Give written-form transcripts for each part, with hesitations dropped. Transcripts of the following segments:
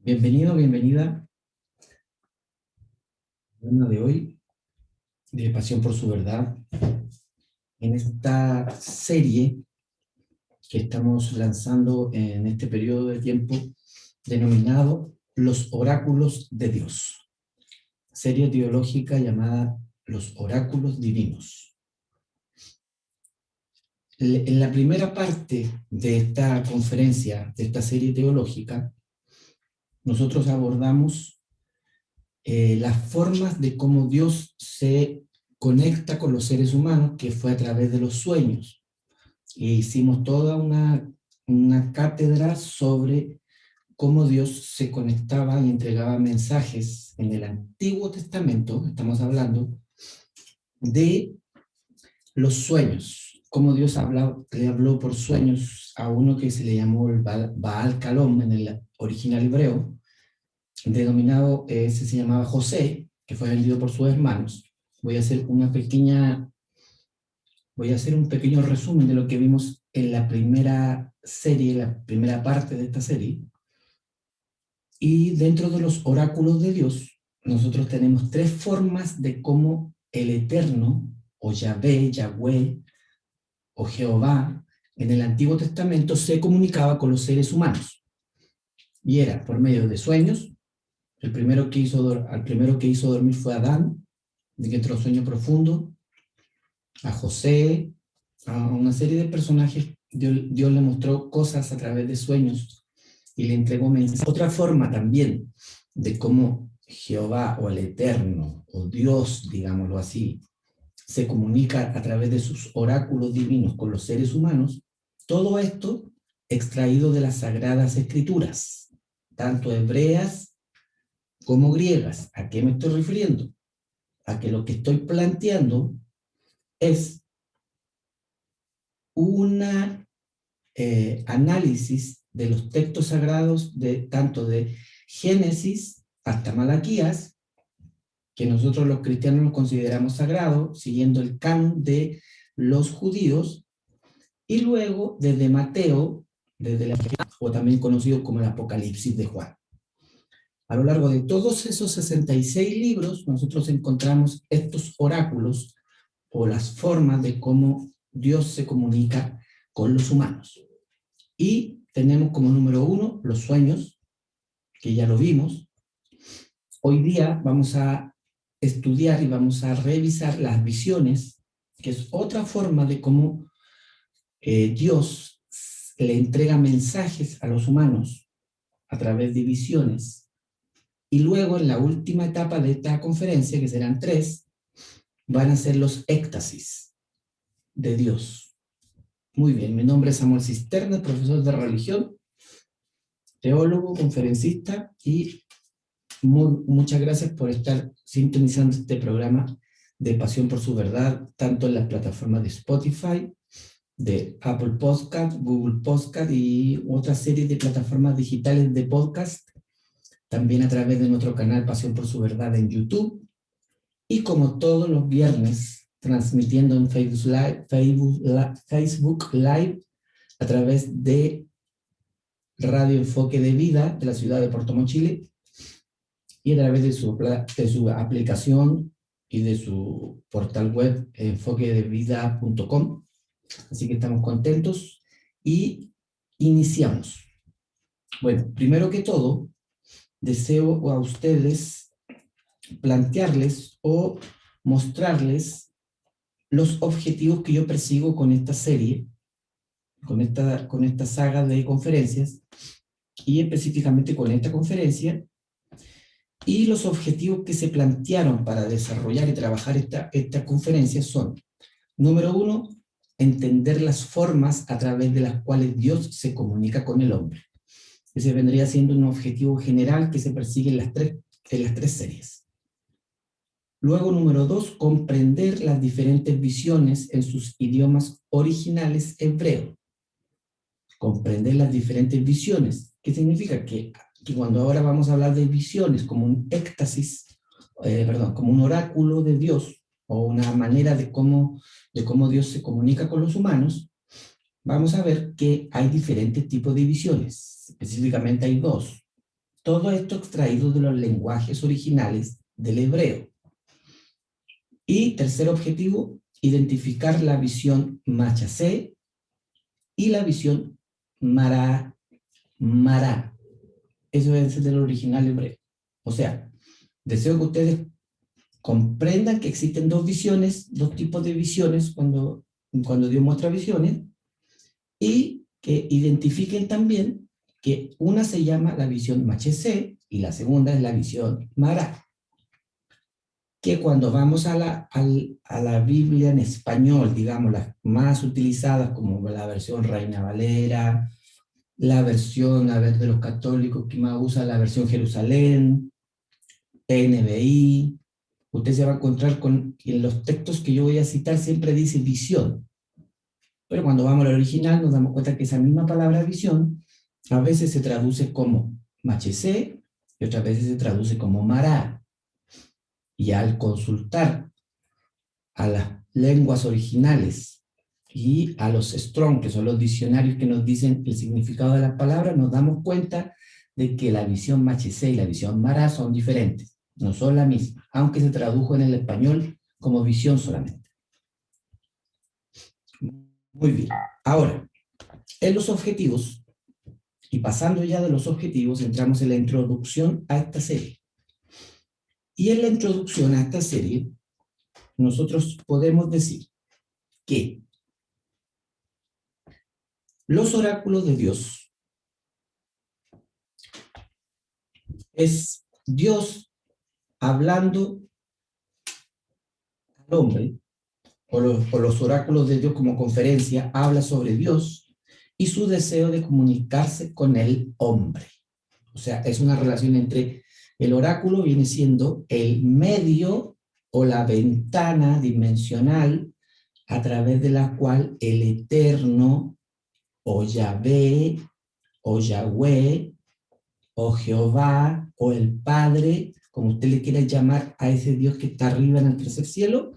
Bienvenido, bienvenida al tema de hoy de Pasión por su Verdad, en esta serie que estamos lanzando en este periodo de tiempo denominado Los Oráculos de Dios, serie teológica llamada Los Oráculos Divinos. En la primera parte de esta conferencia, de esta serie teológica, nosotros abordamos las formas de cómo Dios se conecta con los seres humanos, que fue a través de los sueños. E hicimos toda una cátedra sobre cómo Dios se conectaba y entregaba mensajes en el Antiguo Testamento. Estamos hablando de los sueños, cómo Dios le habló por sueños a uno que se le llamó el Baal Calom en el original hebreo, denominado, se llamaba José, que fue vendido por sus hermanos. Voy a hacer un pequeño resumen de lo que vimos en la primera serie, la primera parte de esta serie. Y dentro de los oráculos de Dios, nosotros tenemos tres formas de cómo el Eterno, o Yahvé, Yahweh, o Jehová, en el Antiguo Testamento se comunicaba con los seres humanos. Y era por medio de sueños. Al primero que hizo dormir fue a Adán, de que entró en sueño profundo, a José, a una serie de personajes. Dios le mostró cosas a través de sueños y le entregó mensajes. Otra forma también de cómo Jehová o el Eterno o Dios, digámoslo así, se comunica a través de sus oráculos divinos con los seres humanos. Todo esto extraído de las Sagradas Escrituras, tanto hebreas como griegas. ¿A qué me estoy refiriendo? A que lo que estoy planteando es una análisis de los textos sagrados, tanto de Génesis hasta Malaquías, que nosotros los cristianos los consideramos sagrados, siguiendo el canon de los judíos, y luego desde Mateo, o también conocido como el Apocalipsis de Juan. A lo largo de todos esos 66 libros, nosotros encontramos estos oráculos o las formas de cómo Dios se comunica con los humanos. Y tenemos como número 1 los sueños, que ya lo vimos. Hoy día vamos a estudiar y vamos a revisar las visiones, que es otra forma de cómo Dios le entrega mensajes a los humanos a través de visiones. Y luego, en la última etapa de esta conferencia, que serán 3, van a ser los éxtasis de Dios. Muy bien, mi nombre es Samuel Cisterna, profesor de religión, teólogo, conferencista, y muchas gracias por estar sintonizando este programa de Pasión por su Verdad, tanto en las plataformas de Spotify, de Apple Podcast, Google Podcast y otra serie de plataformas digitales de podcast, también a través de nuestro canal Pasión por su Verdad en YouTube, y como todos los viernes, transmitiendo en Facebook Live a través de Radio Enfoque de Vida de la ciudad de Puerto Montt, Chile, y a través de su aplicación y de su portal web enfoquedevida.com. Así que estamos contentos y iniciamos. Bueno, primero que todo, deseo a ustedes plantearles o mostrarles los objetivos que yo persigo con esta serie, con esta saga de conferencias, y específicamente con esta conferencia, y los objetivos que se plantearon para desarrollar y trabajar esta conferencia son: número 1, entender las formas a través de las cuales Dios se comunica con el hombre. Ese vendría siendo un objetivo general que se persigue en las tres series. Luego, número 2, comprender las diferentes visiones en sus idiomas originales hebreo. Comprender las diferentes visiones. ¿Qué significa? Que cuando ahora vamos a hablar de visiones como un éxtasis, como un oráculo de Dios, o una manera de cómo Dios se comunica con los humanos, vamos a ver que hay diferentes tipos de visiones. Específicamente hay 2. Todo esto extraído de los lenguajes originales del hebreo. Y tercer objetivo, identificar la visión Machasé y la visión Mará. Mará. Eso es del original hebreo. O sea, deseo que ustedes comprendan que existen dos visiones, dos tipos de visiones cuando Dios muestra visiones, y que identifiquen también que una se llama la visión Machesé y la segunda es la visión Mará. Que cuando vamos a la Biblia en español, digamos, las más utilizadas como la versión Reina Valera, la versión, a ver, de los católicos que más usa la versión Jerusalén, NBI, usted se va a encontrar con que en los textos que yo voy a citar siempre dice visión. Pero cuando vamos al original nos damos cuenta que esa misma palabra visión a veces se traduce como machesé y otras veces se traduce como mará. Y al consultar a las lenguas originales y a los Strong, que son los diccionarios que nos dicen el significado de las palabras, nos damos cuenta de que la visión machesé y la visión mará son diferentes, no son la misma, aunque se tradujo en el español como visión solamente. Muy bien. Ahora, en los objetivos, y pasando ya de los objetivos, entramos en la introducción a esta serie. Y en la introducción a esta serie, nosotros podemos decir que los oráculos de Dios es Dios hablando al hombre, o los oráculos de Dios como conferencia, habla sobre Dios y su deseo de comunicarse con el hombre. O sea, es una relación entre el oráculo viene siendo el medio o la ventana dimensional a través de la cual el Eterno o Yahvé o Yahweh o Jehová o el Padre, como usted le quiera llamar a ese Dios que está arriba en el tercer cielo,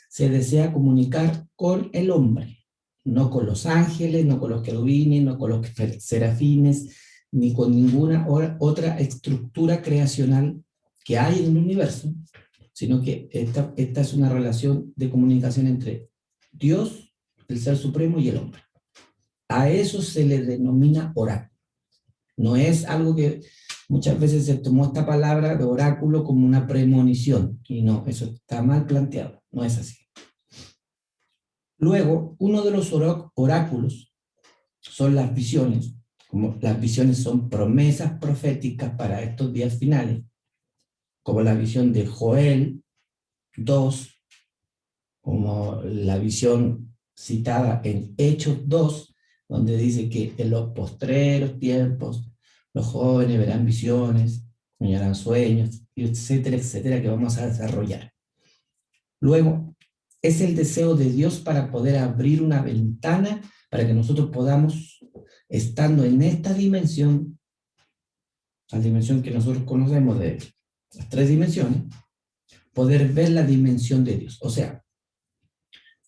se desea comunicar con el hombre, no con los ángeles, no con los querubines, no con los serafines, ni con ninguna otra estructura creacional que hay en el universo, sino que esta es una relación de comunicación entre Dios, el Ser Supremo y el hombre. A eso se le denomina oráculo. No es algo que muchas veces se tomó esta palabra de oráculo como una premonición, y no, eso está mal planteado, no es así. Luego, uno de los oráculos son las visiones, como las visiones son promesas proféticas para estos días finales, como la visión de Joel 2, como la visión citada en Hechos 2, donde dice que en los postreros tiempos los jóvenes verán visiones, soñarán sueños, etcétera, etcétera, que vamos a desarrollar. Luego, es el deseo de Dios para poder abrir una ventana para que nosotros podamos, estando en esta dimensión, la dimensión que nosotros conocemos de las tres dimensiones, poder ver la dimensión de Dios. O sea,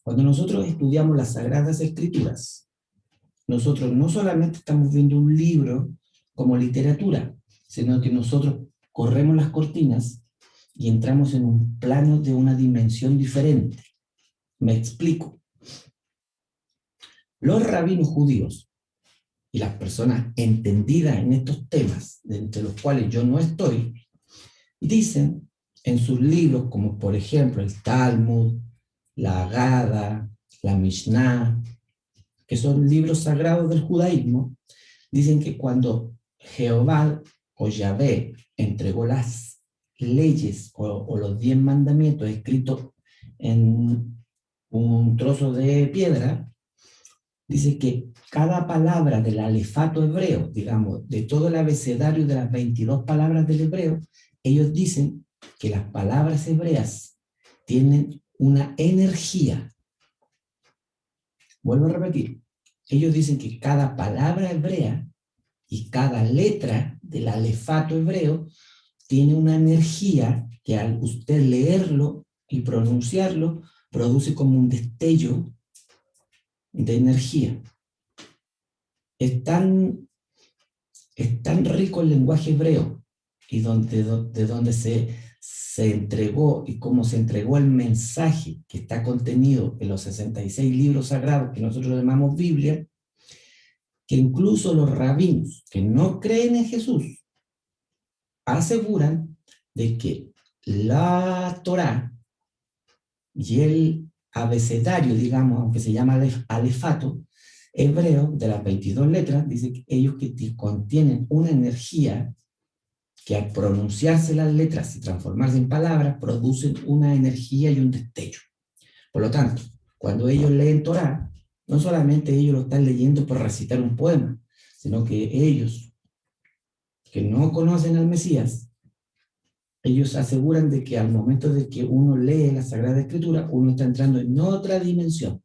cuando nosotros estudiamos las Sagradas Escrituras, nosotros no solamente estamos viendo un libro como literatura, sino que nosotros corremos las cortinas y entramos en un plano de una dimensión diferente. Me explico. Los rabinos judíos y las personas entendidas en estos temas, entre los cuales yo no estoy, dicen en sus libros, como por ejemplo el Talmud, la Agada, la Mishnah, que son libros sagrados del judaísmo, dicen que cuando Jehová o Yahvé entregó las leyes o los 10 mandamientos escritos en un trozo de piedra, dice que cada palabra del alefato hebreo, digamos, de todo el abecedario de las 22 palabras del hebreo, ellos dicen que las palabras hebreas tienen una energía. Vuelvo a repetir, ellos dicen que cada palabra hebrea y cada letra del alefato hebreo tiene una energía que al usted leerlo y pronunciarlo, produce como un destello de energía. Es tan es tan rico el lenguaje hebreo y de donde se entregó y cómo se entregó el mensaje que está contenido en los 66 libros sagrados que nosotros llamamos Biblia, que incluso los rabinos que no creen en Jesús aseguran de que la Torá y el abecedario, digamos, aunque se llama alefato, hebreo, de las 22 letras, dice que ellos que contienen una energía que al pronunciarse las letras y transformarse en palabras, producen una energía y un destello. Por lo tanto, cuando ellos leen Torá, no solamente ellos lo están leyendo por recitar un poema, sino que ellos, que no conocen al Mesías, ellos aseguran de que al momento de que uno lee la Sagrada Escritura, uno está entrando en otra dimensión,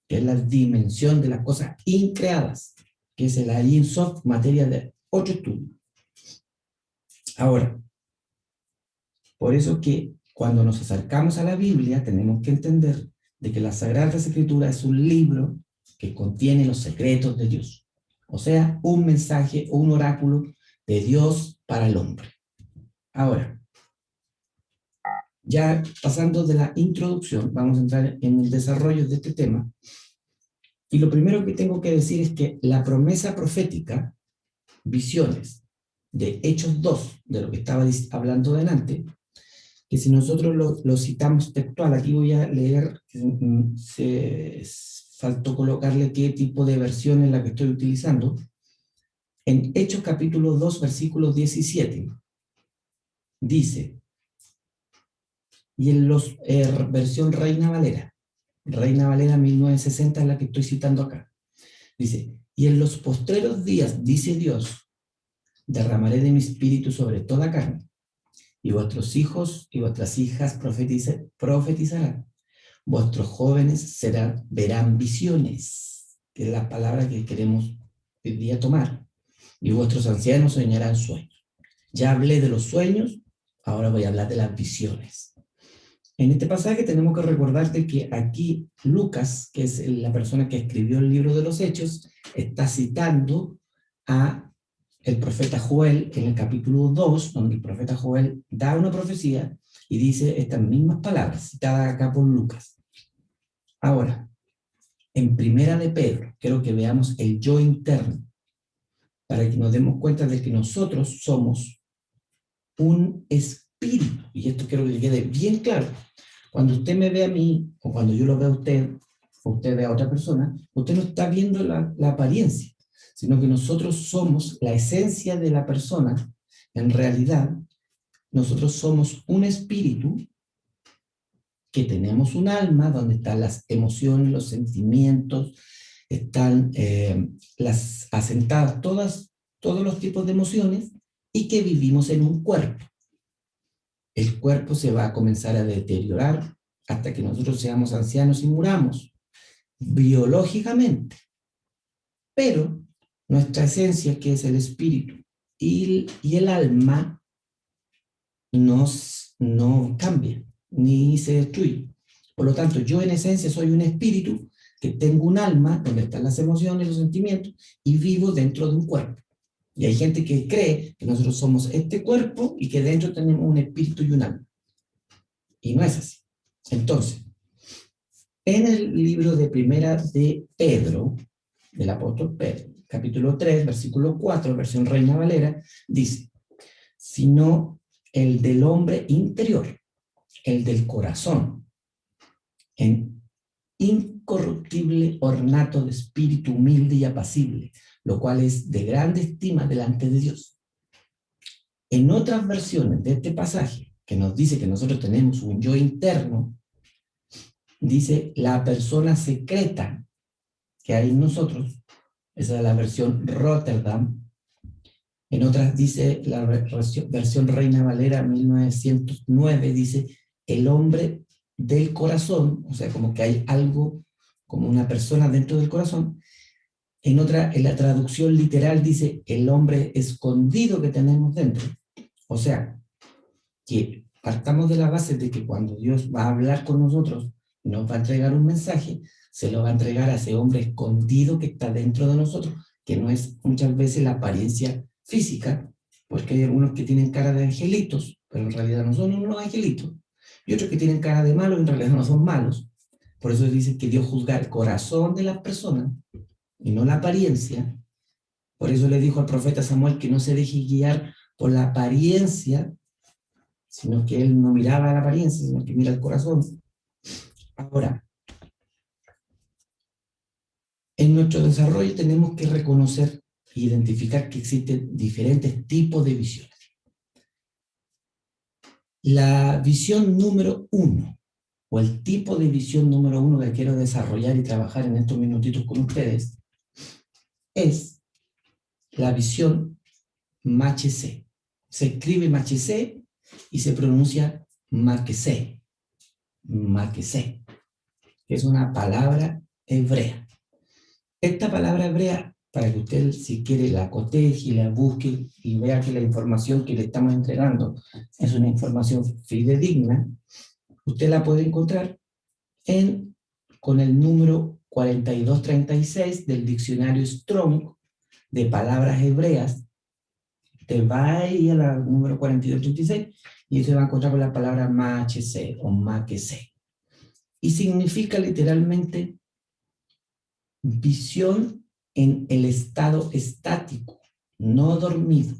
que es la dimensión de las cosas increadas, que es el Ein Sof, materia de otro estudio. Ahora, por eso que cuando nos acercamos a la Biblia, tenemos que entender de que la Sagrada Escritura es un libro que contiene los secretos de Dios. O sea, un mensaje o un oráculo de Dios para el hombre. Ahora, ya pasando de la introducción, vamos a entrar en el desarrollo de este tema. Y lo primero que tengo que decir es que la promesa profética, visiones, de Hechos 2, de lo que estaba hablando delante, que si nosotros lo citamos textual, aquí voy a leer, faltó colocarle qué tipo de versión es la que estoy utilizando. En Hechos capítulo 2, versículo 17, dice, y en los versión Reina Valera 1960 es la que estoy citando acá, dice, y en los postreros días, dice Dios, derramaré de mi espíritu sobre toda carne, y vuestros hijos y vuestras hijas profetizarán, vuestros jóvenes verán visiones, que es la palabra que queremos hoy día tomar, y vuestros ancianos soñarán sueños. Ya hablé de los sueños, ahora voy a hablar de las visiones. En este pasaje tenemos que recordarte que aquí Lucas, que es la persona que escribió el libro de los Hechos, está citando a el profeta Joel en el capítulo 2, donde el profeta Joel da una profecía y dice estas mismas palabras, citadas acá por Lucas. Ahora, en Primera de Pedro, quiero que veamos el yo interno, para que nos demos cuenta de que nosotros somos un espíritu, y esto quiero que le quede bien claro. Cuando usted me ve a mí, o cuando yo lo veo a usted, o usted ve a otra persona, usted no está viendo la apariencia, sino que nosotros somos la esencia de la persona. En realidad, nosotros somos un espíritu que tenemos un alma donde están las emociones, los sentimientos, están las asentadas todos los tipos de emociones, y que vivimos en un cuerpo. El cuerpo se va a comenzar a deteriorar hasta que nosotros seamos ancianos y muramos, biológicamente. Pero nuestra esencia, que es el espíritu y el alma, no cambia, ni se destruye. Por lo tanto, yo en esencia soy un espíritu que tengo un alma donde están las emociones, los sentimientos, y vivo dentro de un cuerpo. Y hay gente que cree que nosotros somos este cuerpo y que dentro tenemos un espíritu y un alma. Y no es así. Entonces, en el libro de Primera de Pedro, del apóstol Pedro, capítulo 3, versículo 4, versión Reina Valera, dice, sino el del hombre interior, el del corazón, en incorruptible ornato de espíritu humilde y apacible, lo cual es de grande estima delante de Dios. En otras versiones de este pasaje, que nos dice que nosotros tenemos un yo interno, dice la persona secreta que hay en nosotros. Esa es la versión Rotterdam. En otras dice la versión Reina Valera 1909, dice el hombre del corazón, o sea, como que hay algo, como una persona dentro del corazón. En otra, en la traducción literal dice el hombre escondido que tenemos dentro. O sea, que partamos de la base de que cuando Dios va a hablar con nosotros y nos va a entregar un mensaje, se lo va a entregar a ese hombre escondido que está dentro de nosotros, que no es muchas veces la apariencia física, porque hay algunos que tienen cara de angelitos, pero en realidad no son unos angelitos, y otros que tienen cara de malos, en realidad no son malos. Por eso dice que Dios juzga el corazón de las personas y no la apariencia. Por eso le dijo al profeta Samuel que no se deje guiar por la apariencia, sino que él no miraba la apariencia, sino que mira el corazón. Ahora, en nuestro desarrollo tenemos que reconocer e identificar que existen diferentes tipos de visiones. La visión número 1, o el tipo de visión número 1 que quiero desarrollar y trabajar en estos minutitos con ustedes, es la visión Machesé. Se escribe Machesé y se pronuncia Maquesé. Maquesé, que es una palabra hebrea. Esta palabra hebrea, para que usted, si quiere, la coteje y la busque y vea que la información que le estamos entregando es una información fidedigna, usted la puede encontrar con el número 4236 del diccionario Strong de palabras hebreas. Te va a ir al número 4236 y se va a encontrar con la palabra machese o maquese. Y significa literalmente visión en el estado estático, no dormido.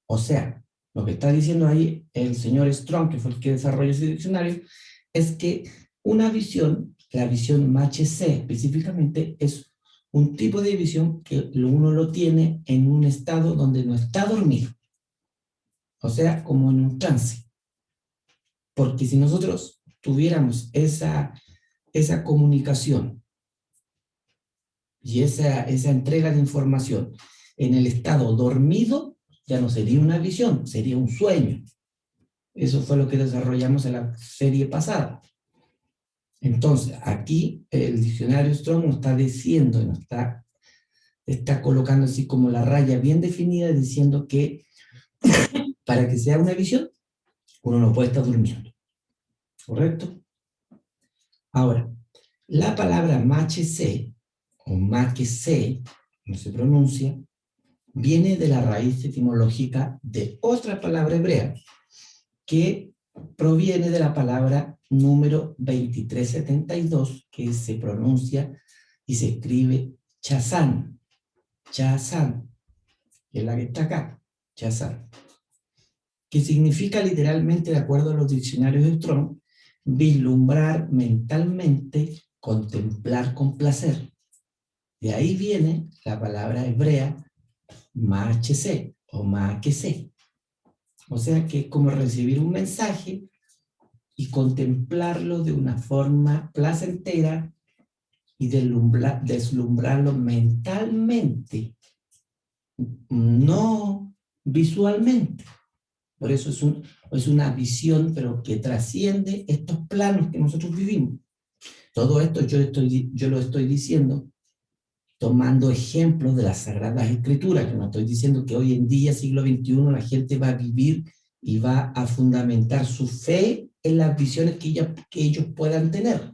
O sea, lo que está diciendo ahí el señor Strong, que fue el que desarrolló ese diccionario, es que una visión, la visión machese específicamente, es un tipo de visión que uno lo tiene en un estado donde no está dormido. O sea, como en un trance. Porque si nosotros tuviéramos esa comunicación y esa entrega de información en el estado dormido, ya no sería una visión, sería un sueño. Eso fue lo que desarrollamos en la serie pasada. Entonces, aquí el diccionario Strong nos está diciendo, nos está colocando así como la raya bien definida, diciendo que para que sea una visión, uno no puede estar durmiendo. ¿Correcto? Ahora, la palabra machese, o maquese, no se pronuncia, viene de la raíz etimológica de otra palabra hebrea, que proviene de la palabra número 2372, que se pronuncia y se escribe chazán, chazán, que es la que está acá, chazán, que significa literalmente, de acuerdo a los diccionarios de Strong, vislumbrar mentalmente, contemplar con placer. De ahí viene la palabra hebrea machese o maquese. O sea que es como recibir un mensaje y contemplarlo de una forma placentera y deslumbrarlo mentalmente, no visualmente. Por eso es una visión, pero que trasciende estos planos que nosotros vivimos. Todo esto yo lo estoy diciendo tomando ejemplos de las Sagradas Escrituras. Yo no estoy diciendo que hoy en día, siglo XXI, la gente va a vivir y va a fundamentar su fe en las visiones que ellos puedan tener.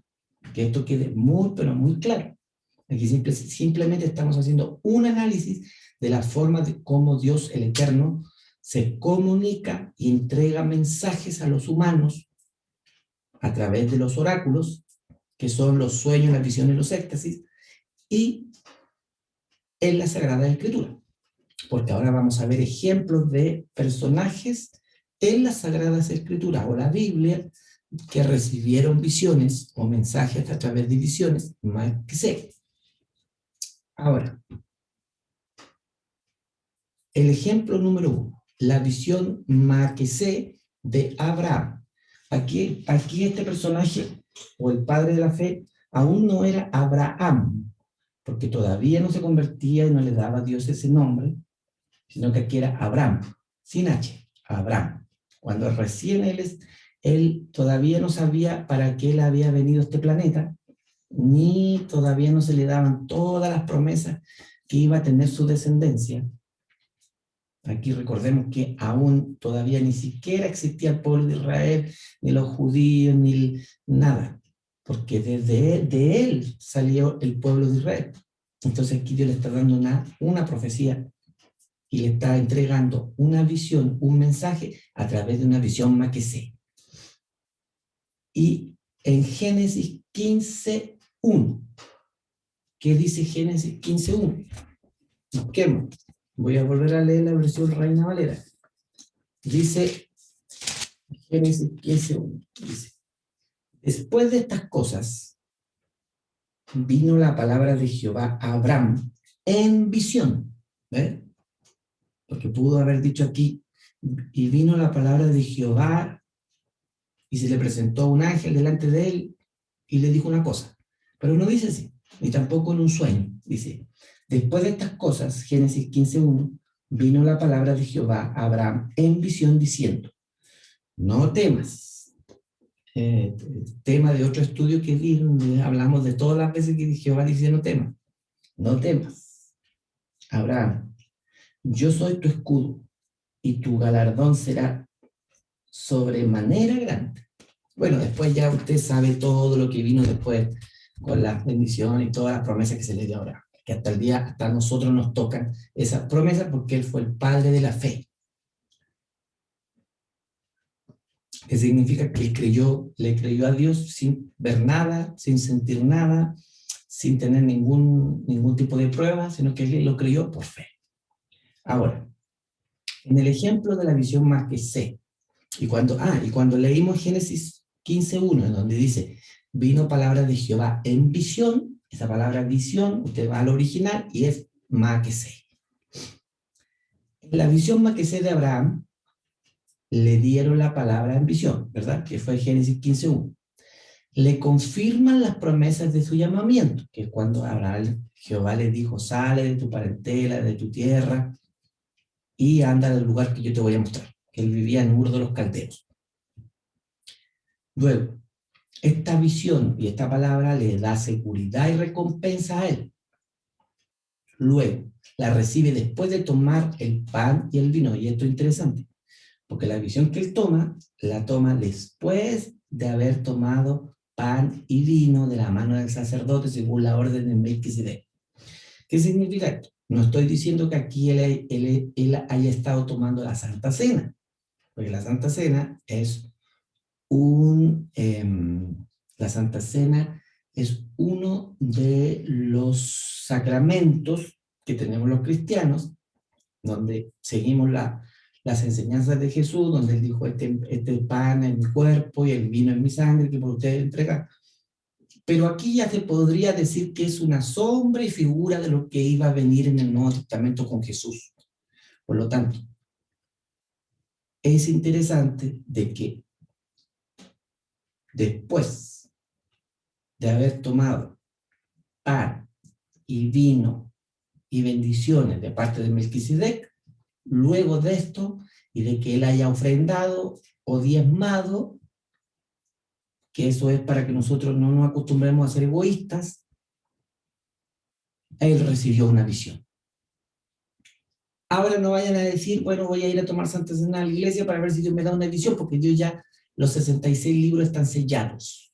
Que esto quede muy, pero muy claro. Aquí simplemente estamos haciendo un análisis de la forma de cómo Dios, el Eterno, se comunica y entrega mensajes a los humanos a través de los oráculos, que son los sueños, las visiones, los éxtasis, y en la Sagrada Escritura. Porque ahora vamos a ver ejemplos de personajes en las Sagradas Escrituras o la Biblia que recibieron visiones o mensajes a través de visiones, más que sé. Ahora, el ejemplo número 1, la visión Maquesé de Abraham. Aquí este personaje, o el padre de la fe, aún no era Abraham, porque todavía no se convertía y no le daba a Dios ese nombre, sino que aquí era Abraham, sin H, Abraham. Cuando recién él todavía no sabía para qué él había venido a este planeta, ni todavía no se le daban todas las promesas que iba a tener su descendencia. Aquí recordemos que aún todavía ni siquiera existía el pueblo de Israel, ni los judíos, ni nada, porque de él salió el pueblo de Israel. Entonces aquí Dios le está dando una profecía y le está entregando una visión, un mensaje a través de una visión maquesé. Y en Génesis 15:1, ¿qué dice Génesis 15:1? Busquemos. Voy a volver a leer la versión Reina Valera. Dice Génesis 15:1. Dice: después de estas cosas, vino la palabra de Jehová a Abraham en visión. ¿Ves? Porque pudo haber dicho aquí, y vino la palabra de Jehová, y se le presentó un ángel delante de él, y le dijo una cosa. Pero no dice así, ni tampoco en un sueño. Dice: después de estas cosas, Génesis 15:1, vino la palabra de Jehová a Abraham en visión diciendo: no temas. Tema de otro estudio que vi, donde hablamos de todas las veces que Jehová dice no temas. No temas, Abraham, yo soy tu escudo, y tu galardón será sobremanera grande. Bueno, después ya usted sabe todo lo que vino después con las bendiciones y todas las promesas que se le dio a Abraham, que hasta el día, hasta a nosotros nos tocan esas promesas porque él fue el padre de la fe. Que significa que él le creyó a Dios sin ver nada, sin sentir nada, sin tener ningún tipo de prueba, sino que él lo creyó por fe. Ahora, en el ejemplo de la visión más que sé, y cuando leímos Génesis 15:1, en donde dice, vino palabra de Jehová en visión, esa palabra visión, usted va al original y es más que sé. En la visión más que sé de Abraham, le dieron la palabra en visión, ¿verdad? Que fue Génesis 15:1. Le confirman las promesas de su llamamiento, que es cuando Abraham, Jehová le dijo, sale de tu parentela, de tu tierra, y anda al lugar que yo te voy a mostrar, que él vivía en Ur de los Caldeos. Luego, esta visión y esta palabra le da seguridad y recompensa a él. Luego, la recibe después de tomar el pan y el vino, y esto es interesante, porque la visión que él toma, la toma después de haber tomado pan y vino de la mano del sacerdote según la orden de Melquisedec. ¿Qué significa esto? No estoy diciendo que aquí él haya estado tomando la Santa Cena, porque la Santa Cena es la Santa Cena es uno de los sacramentos que tenemos los cristianos, donde seguimos las enseñanzas de Jesús, donde él dijo, este pan en mi cuerpo y el vino en mi sangre, que por ustedes entregar. Pero aquí ya se podría decir que es una sombra y figura de lo que iba a venir en el Nuevo Testamento con Jesús. Por lo tanto, es interesante de que después de haber tomado pan y vino y bendiciones de parte de Melquisedec, luego de esto y de que él haya ofrendado o diezmado, que eso es para que nosotros no nos acostumbremos a ser egoístas, él recibió una visión. Ahora no vayan a decir, bueno, voy a ir a tomar Santa Cena a la iglesia para ver si Dios me da una visión, porque Dios ya, los 66 libros están sellados.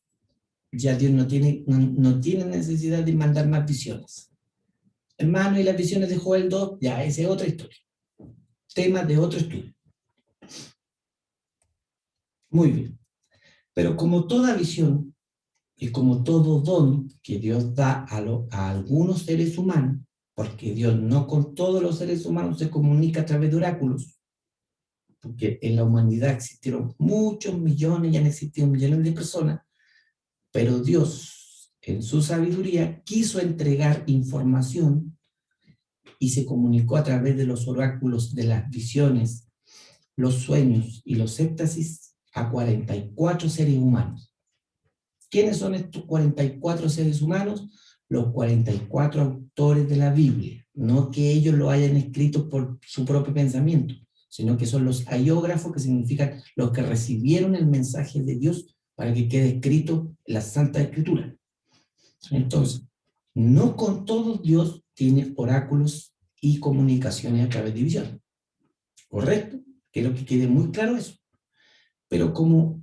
Ya Dios no tiene necesidad de mandar más visiones. Hermano, y las visiones de Joel 2, ya, esa es otra historia. Tema de otro estudio. Muy bien. Pero como toda visión y como todo don que Dios da a algunos seres humanos, porque Dios no con todos los seres humanos se comunica a través de oráculos, porque en la humanidad existieron muchos millones y han existido millones de personas, pero Dios, en su sabiduría, quiso entregar información y se comunicó a través de los oráculos, de las visiones, los sueños y los éxtasis a 44 seres humanos. ¿Quiénes son estos 44 seres humanos? Los 44 autores de la Biblia. No que ellos lo hayan escrito por su propio pensamiento, sino que son los haiógrafos, que significan los que recibieron el mensaje de Dios para que quede escrito en la Santa Escritura. Entonces, no con todos Dios tiene oráculos y comunicaciones a través de visión. ¿Correcto? Quiero que quede muy claro eso. Pero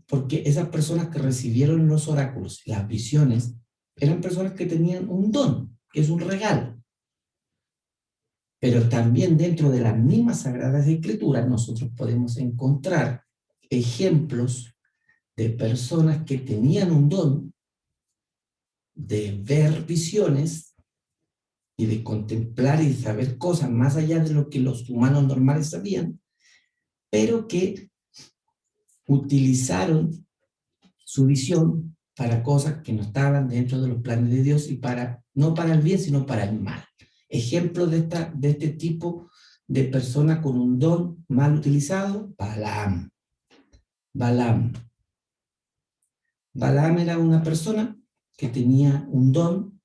porque esas personas que recibieron los oráculos, las visiones, eran personas que tenían un don, que es un regalo. Pero también dentro de las mismas Sagradas Escrituras nosotros podemos encontrar ejemplos de personas que tenían un don de ver visiones y de contemplar y saber cosas más allá de lo que los humanos normales sabían, pero que utilizaron su visión para cosas que no estaban dentro de los planes de Dios y para, no para el bien, sino para el mal. Ejemplo de este tipo de persona con un don mal utilizado, Balaam. Balaam. Balaam era una persona que tenía un don,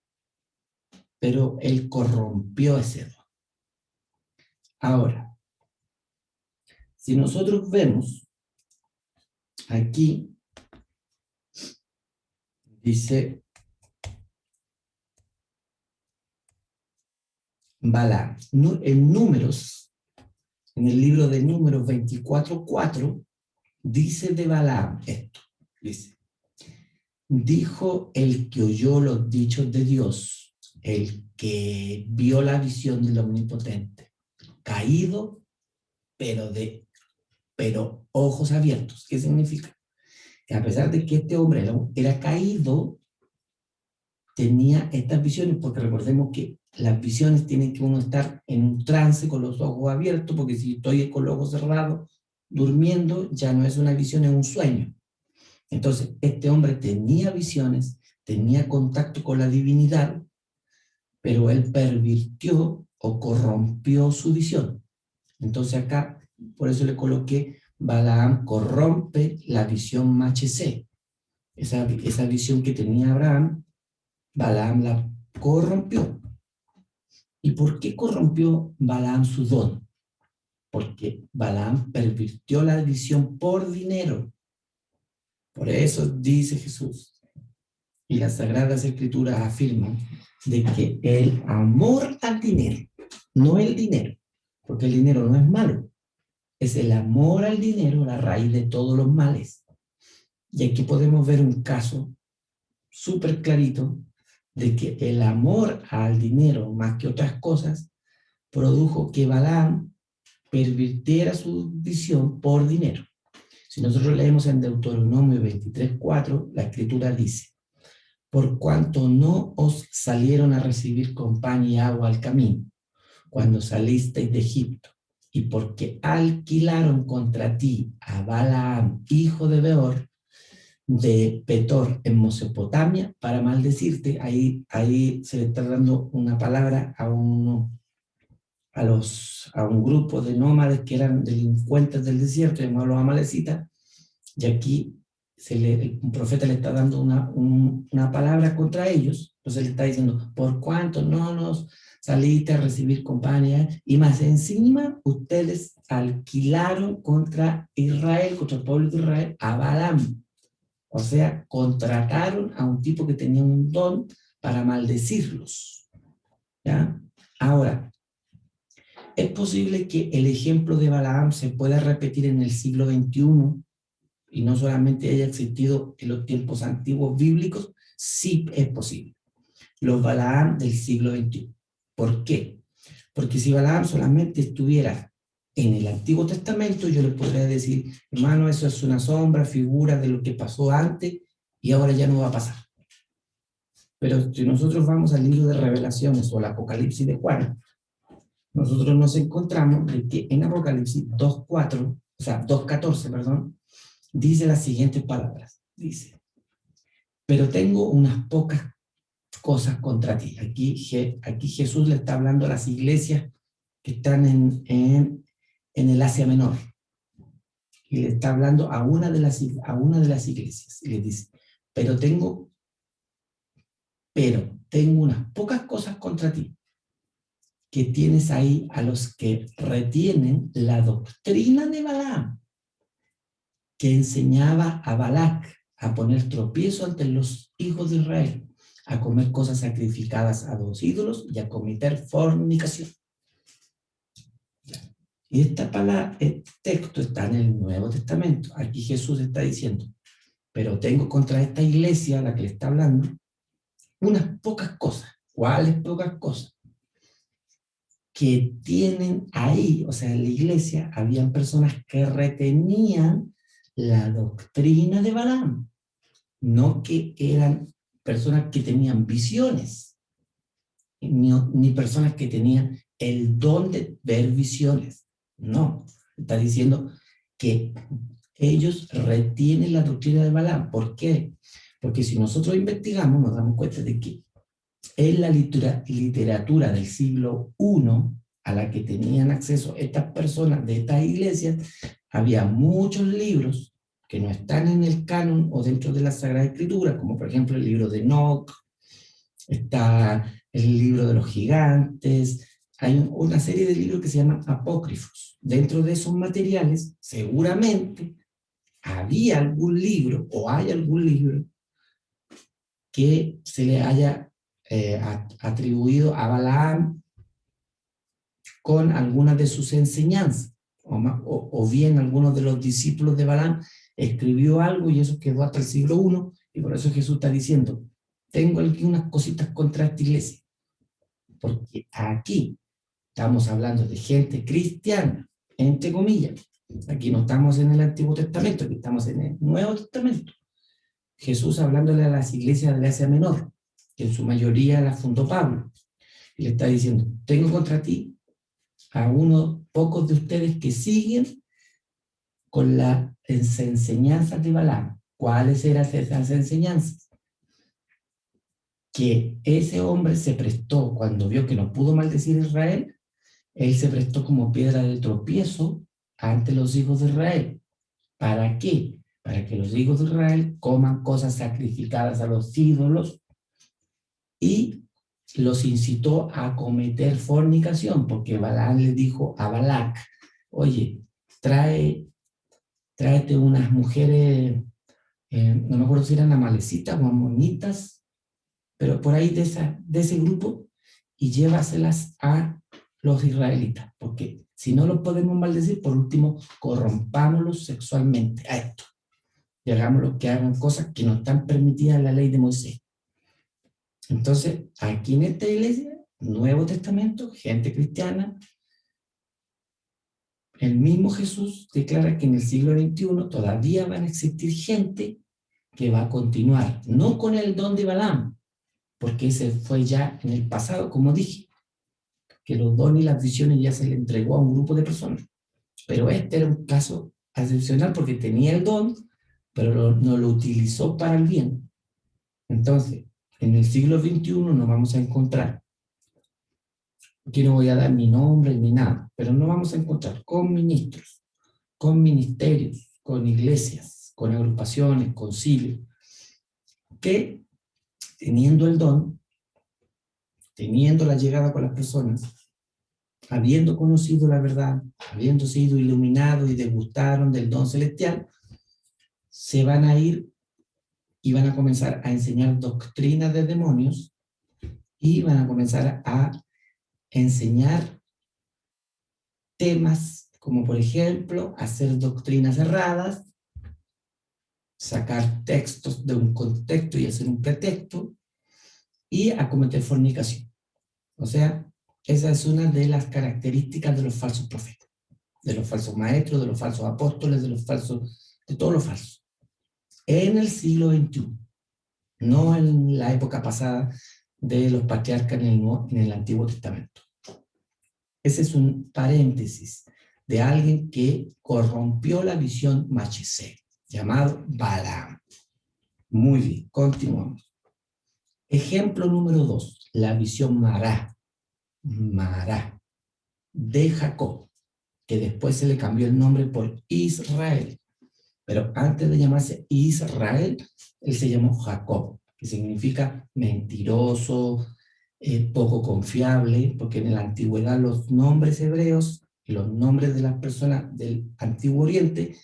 pero él corrompió ese don. Ahora, si nosotros vemos aquí, dice Balaam, en Números, en el libro de Números 24:4, dice de Balaam esto, dice, dijo el que oyó los dichos de Dios, el que vio la visión del Omnipotente, caído, pero ojos abiertos. ¿Qué significa? Que a pesar de que este hombre era caído, tenía estas visiones, porque recordemos que las visiones tienen que uno estar en un trance con los ojos abiertos, porque si estoy con los ojos cerrados, durmiendo, ya no es una visión, es un sueño. Entonces, este hombre tenía visiones, tenía contacto con la divinidad, pero él pervirtió o corrompió su visión. Entonces acá, por eso le coloqué, Balaam corrompe la visión Machesé. Esa visión que tenía Abraham, Balaam la corrompió. ¿Y por qué corrompió Balaam su don? Porque Balaam pervirtió la visión por dinero. Por eso dice Jesús, y las Sagradas Escrituras afirman, de que el amor al dinero, no el dinero, porque el dinero no es malo, es el amor al dinero la raíz de todos los males. Y aquí podemos ver un caso súper clarito de que el amor al dinero, más que otras cosas, produjo que Balaam pervirtiera su visión por dinero. Si nosotros leemos en Deuteronomio 23:4, la Escritura dice, por cuanto no os salieron a recibir con pan y agua al camino, cuando salisteis de Egipto, y porque alquilaron contra ti a Balaam, hijo de Beor, de Petor en Mesopotamia, para maldecirte. Ahí se le está dando una palabra a un grupo de nómades que eran delincuentes del desierto, llamados los amalecitas, y aquí un profeta le está dando una palabra contra ellos. Entonces le está diciendo, por cuanto no nos saliste a recibir compañía, y más encima ustedes alquilaron contra Israel, contra el pueblo de Israel, a Balaam. O sea, contrataron a un tipo que tenía un don para maldecirlos. ¿Ya? Ahora, ¿es posible que el ejemplo de Balaam se pueda repetir en el siglo XXI y no solamente haya existido en los tiempos antiguos bíblicos? Sí es posible. Los Balaam del siglo XXI. ¿Por qué? Porque si Balaam solamente estuviera en el Antiguo Testamento, yo le podría decir, hermano, eso es una sombra, figura de lo que pasó antes y ahora ya no va a pasar. Pero si nosotros vamos al libro de Revelaciones o al Apocalipsis de Juan, nosotros nos encontramos de que en Apocalipsis 2:4, o sea, 2:14, perdón, dice las siguientes palabras. Dice, pero tengo unas pocas cosas contra ti. Aquí Jesús le está hablando a las iglesias que están en el Asia Menor. Y le está hablando a una de las iglesias. Y le dice, pero tengo unas pocas cosas contra ti, que tienes ahí a los que retienen la doctrina de Balaam, que enseñaba a Balac a poner tropiezo ante los hijos de Israel, a comer cosas sacrificadas a los ídolos y a cometer fornicación. Y este texto está en el Nuevo Testamento. Aquí Jesús está diciendo, pero tengo contra esta iglesia a la que le está hablando unas pocas cosas. ¿Cuáles pocas cosas? que tienen ahí, o sea, en la iglesia, habían personas que retenían la doctrina de Balaam, no que eran personas que tenían visiones, ni personas que tenían el don de ver visiones. No, está diciendo que ellos retienen la doctrina de Balaam. ¿Por qué? Porque si nosotros investigamos, nos damos cuenta de que en la literatura del siglo I, a la que tenían acceso estas personas de estas iglesias, había muchos libros que no están en el canon o dentro de la Sagrada Escritura, como por ejemplo el libro de Enoch, está el libro de los gigantes, hay una serie de libros que se llaman apócrifos. Dentro de esos materiales, seguramente había algún libro o hay algún libro que se le haya atribuido a Balaam con algunas de sus enseñanzas, o bien algunos de los discípulos de Balaam escribió algo y eso quedó hasta el siglo I, y por eso Jesús está diciendo, tengo aquí unas cositas contra esta iglesia, porque aquí estamos hablando de gente cristiana, entre comillas, aquí no estamos en el Antiguo Testamento, aquí estamos en el Nuevo Testamento. Jesús hablándole a las iglesias de Asia Menor, que en su mayoría las fundó Pablo, y le está diciendo, tengo contra ti a unos pocos de ustedes que siguen con las enseñanzas de Balaam. ¿Cuáles eran esas enseñanzas? Que ese hombre se prestó, cuando vio que no pudo maldecir a Israel, él se prestó como piedra de tropiezo ante los hijos de Israel. ¿Para qué? Para que los hijos de Israel coman cosas sacrificadas a los ídolos y los incitó a cometer fornicación, porque Balaam le dijo a Balac, oye, tráete unas mujeres, no me acuerdo si eran amalecitas o amonitas, pero por ahí de ese grupo, y llévaselas a los israelitas, porque si no los podemos maldecir, por último, corrompámoslos sexualmente a esto, y hagámoslos que hagan cosas que no están permitidas en la ley de Moisés. Entonces, aquí en esta iglesia, Nuevo Testamento, gente cristiana, el mismo Jesús declara que en el siglo XXI todavía van a existir gente que va a continuar, no con el don de Balaam, porque ese fue ya en el pasado, como dije, que los dones y las visiones ya se le entregó a un grupo de personas. Pero este era un caso excepcional porque tenía el don, pero no lo utilizó para el bien. Entonces, en el siglo XXI nos vamos a encontrar, aquí no voy a dar ni nombre ni nada, pero nos vamos a encontrar con ministros, con ministerios, con iglesias, con agrupaciones, concilios, que teniendo el don, teniendo la llegada con las personas, habiendo conocido la verdad, habiendo sido iluminados y degustaron del don celestial, se van a ir y van a comenzar a enseñar doctrinas de demonios y van a comenzar a enseñar temas como por ejemplo hacer doctrinas erradas, sacar textos de un contexto y hacer un pretexto y a cometer fornicación. O sea, esa es una de las características de los falsos profetas, de los falsos maestros, de los falsos apóstoles, de todos los falsos. En el siglo XXI, no en la época pasada de los patriarcas en el Antiguo Testamento. Ese es un paréntesis de alguien que corrompió la visión Machisé, llamado Balaam. Muy bien, continuamos. Ejemplo número 2, la visión Mará, de Jacob, que después se le cambió el nombre por Israel. Pero antes de llamarse Israel, él se llamó Jacob, que significa mentiroso, poco confiable, porque en la antigüedad los nombres hebreos, los nombres de las personas del Antiguo Oriente,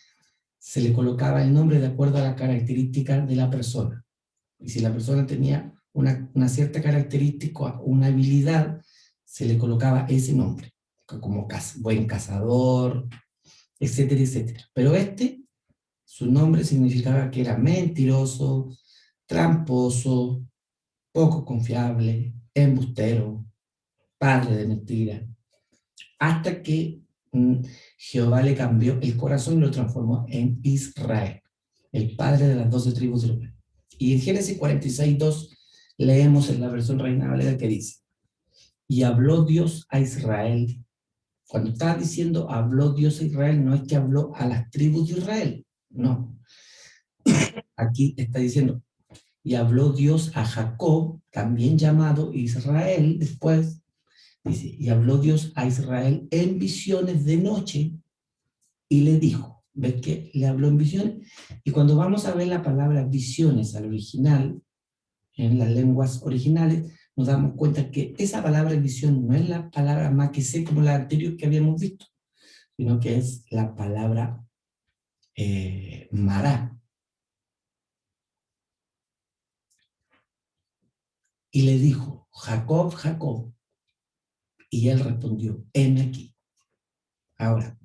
se le colocaba el nombre de acuerdo a la característica de la persona. Y si la persona tenía una cierta característica, una habilidad, se le colocaba ese nombre, como buen cazador, etcétera, etcétera. Pero su nombre significaba que era mentiroso, tramposo, poco confiable, embustero, padre de mentira. hasta que Jehová le cambió el corazón y lo transformó en Israel, el padre de las 12 tribus de Rubén. Y en Génesis 46:2 leemos en la versión Reina Valera que dice, y habló Dios a Israel. Cuando está diciendo habló Dios a Israel, no es que habló a las tribus de Israel, no. Aquí está diciendo, y habló Dios a Jacob, también llamado Israel, después dice, y habló Dios a Israel en visiones de noche y le dijo, ¿ves que le habló en visiones? Y cuando vamos a ver la palabra visiones al original, en las lenguas originales, nos damos cuenta que esa palabra visión no es la palabra maquisé como la anterior que habíamos visto, sino que es la palabra mará. Y le dijo, Jacob, Jacob. Y él respondió, heme aquí. Ahora,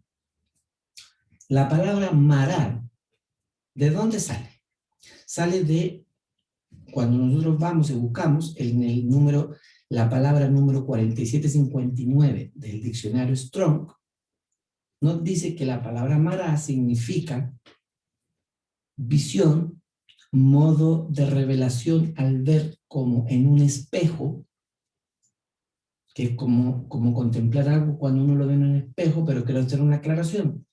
la palabra mará, ¿de dónde sale? Sale de, cuando nosotros vamos y buscamos en el número, la palabra número 4759 del diccionario Strong, nos dice que la palabra mará significa visión, modo de revelación al ver como en un espejo, que es como contemplar algo cuando uno lo ve en un espejo, pero quiero hacer una aclaración.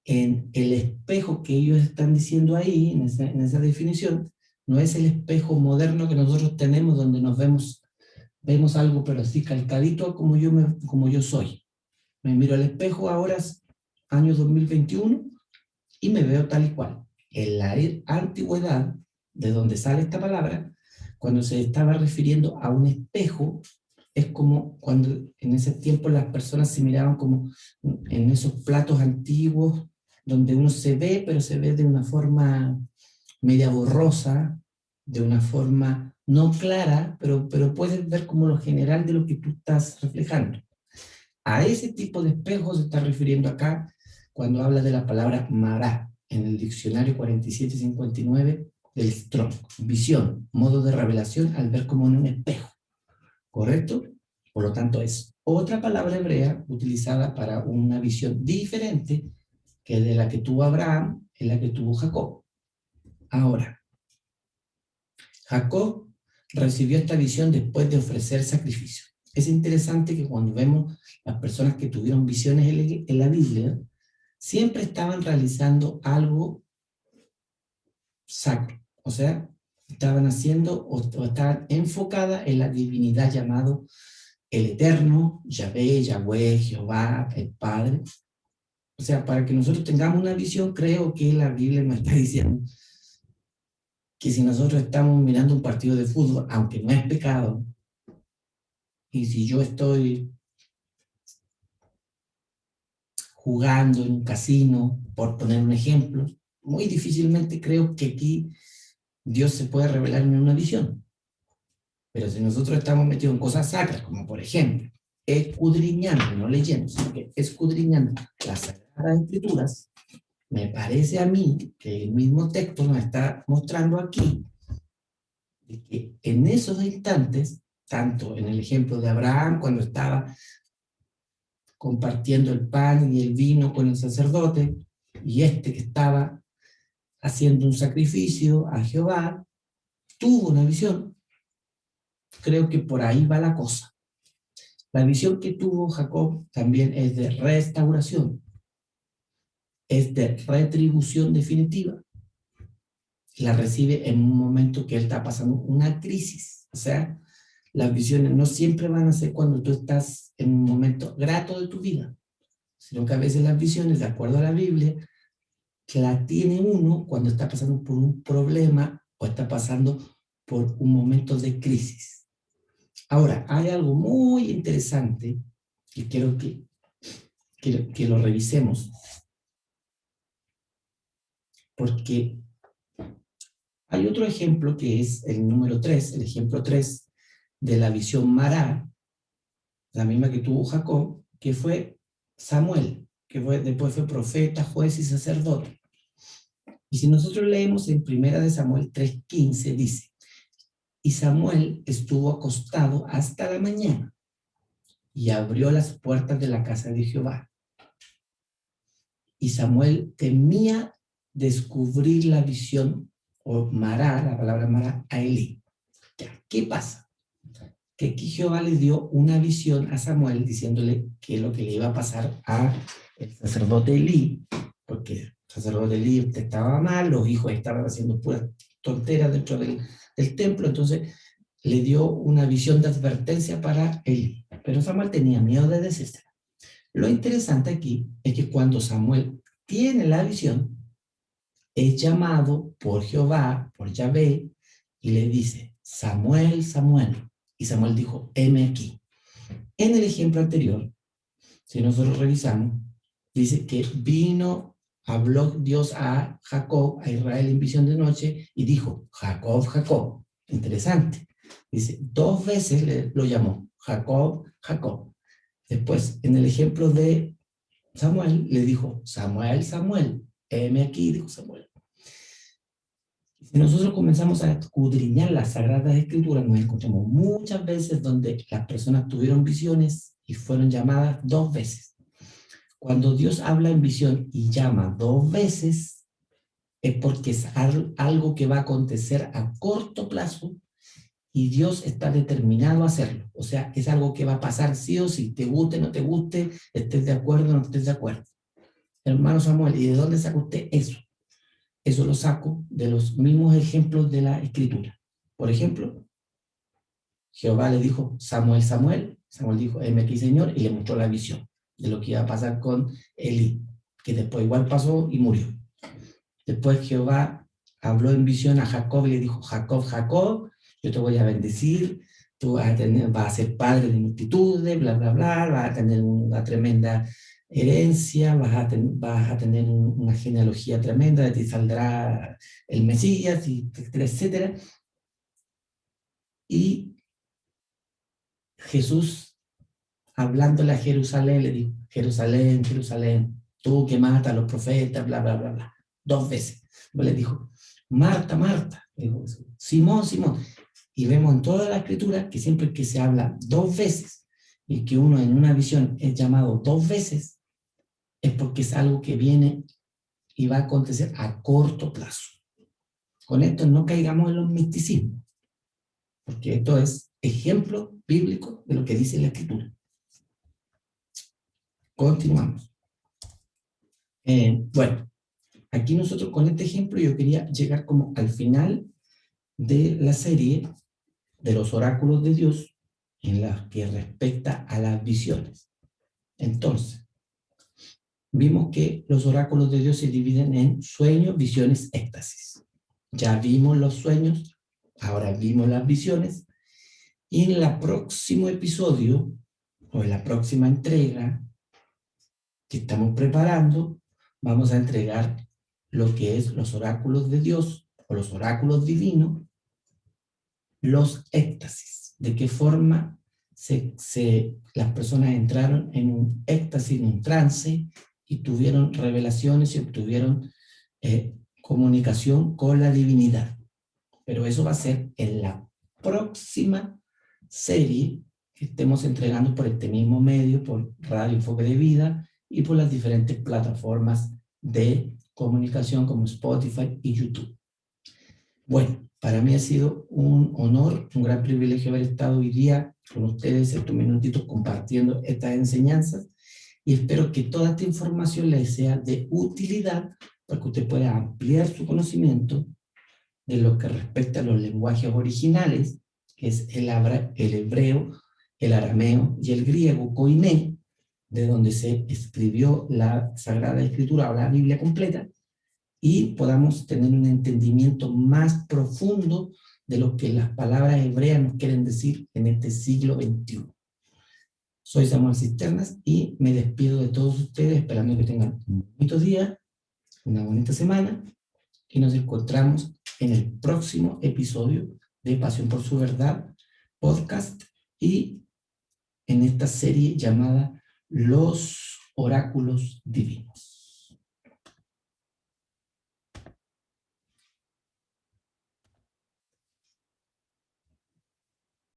En el espejo que ellos están diciendo ahí, en esa definición, no es el espejo moderno que nosotros tenemos donde nos vemos algo pero así calcadito como yo soy. Me miro al espejo ahora, año 2021, y me veo tal y cual. En la antigüedad, de donde sale esta palabra, cuando se estaba refiriendo a un espejo, es como cuando en ese tiempo las personas se miraban como en esos platos antiguos, donde uno se ve, pero se ve de una forma media borrosa, de una forma no clara, pero puedes ver como lo general de lo que tú estás reflejando. A ese tipo de espejo se está refiriendo acá cuando habla de la palabra mará en el diccionario 4759 del Strong. Visión, modo de revelación al ver como en un espejo. ¿Correcto? Por lo tanto, es otra palabra hebrea utilizada para una visión diferente que de la que tuvo Abraham, en la que tuvo Jacob. Ahora, Jacob recibió esta visión después de ofrecer sacrificio. Es interesante que cuando vemos las personas que tuvieron visiones en la Biblia, siempre estaban realizando algo sacro. O sea, estaban haciendo o estaban enfocadas en la divinidad llamado el Eterno, Yahvé, Yahweh, Jehová, el Padre. O sea, para que nosotros tengamos una visión, creo que la Biblia nos está diciendo que si nosotros estamos mirando un partido de fútbol, aunque no es pecado, y si yo estoy jugando en un casino, por poner un ejemplo, muy difícilmente creo que aquí Dios se puede revelar en una visión. Pero si nosotros estamos metidos en cosas sacras, como por ejemplo, escudriñando, no leyendo, sino que escudriñando las Sagradas Escrituras, me parece a mí que el mismo texto nos está mostrando aquí de que en esos instantes, tanto en el ejemplo de Abraham, cuando estaba compartiendo el pan y el vino con el sacerdote, y este que estaba haciendo un sacrificio a Jehová, tuvo una visión. Creo que por ahí va la cosa. La visión que tuvo Jacob también es de restauración, es de retribución definitiva. La recibe en un momento que él está pasando una crisis. O sea, las visiones no siempre van a ser cuando tú estás en un momento grato de tu vida, sino que a veces las visiones, de acuerdo a la Biblia, que la tiene uno cuando está pasando por un problema o está pasando por un momento de crisis. Ahora, hay algo muy interesante que quiero que lo revisemos, porque hay otro ejemplo que es el número 3, el ejemplo 3 de la visión Mará, la misma que tuvo Jacob, que fue Samuel, después fue profeta, juez y sacerdote. Y si nosotros leemos en 1 Samuel 3:15, dice, y Samuel estuvo acostado hasta la mañana. y abrió las puertas de la casa de Jehová. Y Samuel temía descubrir la visión, o mará, la palabra mará, a Elí. ¿Qué pasa? Que aquí Jehová le dio una visión a Samuel diciéndole que lo que le iba a pasar a el sacerdote Elí, porque el sacerdote Elí estaba mal, los hijos estaban haciendo puras tonteras dentro del templo, entonces le dio una visión de advertencia para Elí. Pero Samuel tenía miedo de decírsela. Lo interesante aquí es que cuando Samuel tiene la visión, es llamado por Jehová, por Yahvé, y le dice, Samuel, Samuel. Y Samuel dijo, heme aquí. En el ejemplo anterior, si nosotros revisamos, dice que habló Dios a Jacob, a Israel en visión de noche, y dijo, Jacob, Jacob. Interesante. Dice, 2 veces lo llamó, Jacob, Jacob. Después, en el ejemplo de Samuel, le dijo, Samuel, Samuel, heme aquí, dijo Samuel. Si nosotros comenzamos a escudriñar las Sagradas Escrituras, nos encontramos muchas veces donde las personas tuvieron visiones y fueron llamadas 2 veces. Cuando Dios habla en visión y llama 2 veces, es porque es algo que va a acontecer a corto plazo y Dios está determinado a hacerlo. O sea, es algo que va a pasar sí o sí, te guste, no te guste, estés de acuerdo o no estés de acuerdo. Hermano Samuel, ¿y de dónde saca usted eso? Eso lo saco de los mismos ejemplos de la Escritura. Por ejemplo, Jehová le dijo, Samuel, Samuel. Samuel dijo, heme aquí, Señor, y le mostró la visión de lo que iba a pasar con Elí, que después igual pasó y murió. Después Jehová habló en visión a Jacob y le dijo, Jacob, Jacob, yo te voy a bendecir, tú vas a ser padre de multitudes, bla, bla, bla, vas a tener una tremenda herencia, vas a tener una genealogía tremenda, de ti saldrá el Mesías, etcétera, etcétera. Y Jesús, hablándole a Jerusalén, le dijo, Jerusalén, Jerusalén, tú que matas a los profetas, bla, bla, bla, bla, 2 veces. Le dijo, Marta, Marta, dijo, Simón, Simón. Y vemos en toda la Escritura que siempre que se habla 2 veces y que uno en una visión es llamado 2 veces, es porque es algo que viene y va a acontecer a corto plazo. Con esto no caigamos en los misticismos, porque esto es ejemplo bíblico de lo que dice la Escritura. Continuamos. Bueno, aquí nosotros con este ejemplo yo quería llegar como al final de la serie de los oráculos de Dios en la que respecta a las visiones. Entonces, vimos que los oráculos de Dios se dividen en sueños, visiones, éxtasis. Ya vimos los sueños, ahora vimos las visiones, y en el próximo episodio, o en la próxima entrega que estamos preparando, vamos a entregar lo que es los oráculos de Dios, o los oráculos divinos, los éxtasis. ¿De qué forma las personas entraron en un éxtasis, en un trance, y tuvieron revelaciones y obtuvieron comunicación con la divinidad? Pero eso va a ser en la próxima serie que estemos entregando por este mismo medio, por Radio Enfoque de Vida y por las diferentes plataformas de comunicación como Spotify y YouTube. Bueno, para mí ha sido un honor, un gran privilegio haber estado hoy día con ustedes estos minutitos compartiendo estas enseñanzas, y espero que toda esta información les sea de utilidad para que usted pueda ampliar su conocimiento de lo que respecta a los lenguajes originales, que es el hebreo, el arameo y el griego, koiné, de donde se escribió la Sagrada Escritura o la Biblia completa, y podamos tener un entendimiento más profundo de lo que las palabras hebreas nos quieren decir en este siglo XXI. Soy Samuel Cisternas y me despido de todos ustedes, esperando que tengan un bonito día, una bonita semana, y nos encontramos en el próximo episodio de Pasión por su Verdad, podcast, y en esta serie llamada Los Oráculos Divinos.